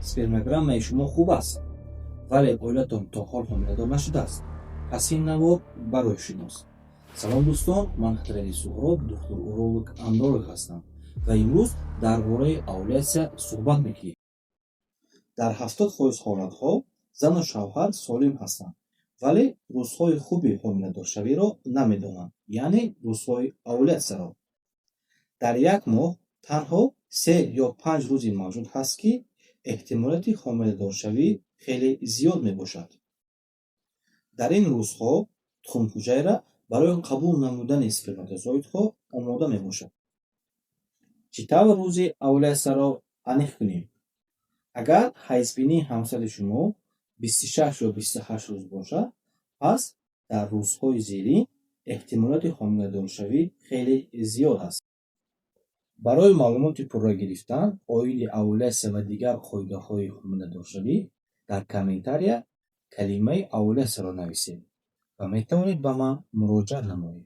спермограммаи шумо хуб аст, вале оилатон то ҳол ҳомиладор нашудааст. Пас ин навор барои шинос. Салом дӯстон, ман Хатиради Суҳроб, духтур уролог андролог ҳастам ва имрӯз дар бораи овулясия суҳбат мекунем. Дар 70% ҳолатҳо зану шавҳар солим ҳастанд, вале рӯзҳои хуби ҳомиладоршавиро намедонанд, яъне рӯзҳои овулясияро. Дар як моҳ танҳо 3 ё 5 рӯзи мавҷуд ҳаст, ки эҳтимолияти ҳомиладоршавӣ хеле зиёд мебошад. Дар ин рӯзҳо тухмҳуҷайра барои қабул намудани сперматозоидҳо омода мебошад. Чӣ тавр рӯзи овулясияро аниқ кунем? Агар ҳайзбинии ҳамсари шумо 26 ё 28 рӯз бошад, пас дар рӯзҳои зерин эҳтимолияти ҳомиладоршавӣ хеле зиёд аст. Барои маълумоти пурра гирифтан оиди овулясия ва дигар қоидаҳои ҳомиладоршавӣ дар комментария калимаи овулясияро нависед ва метавонед ба ман муроҷиат намоед.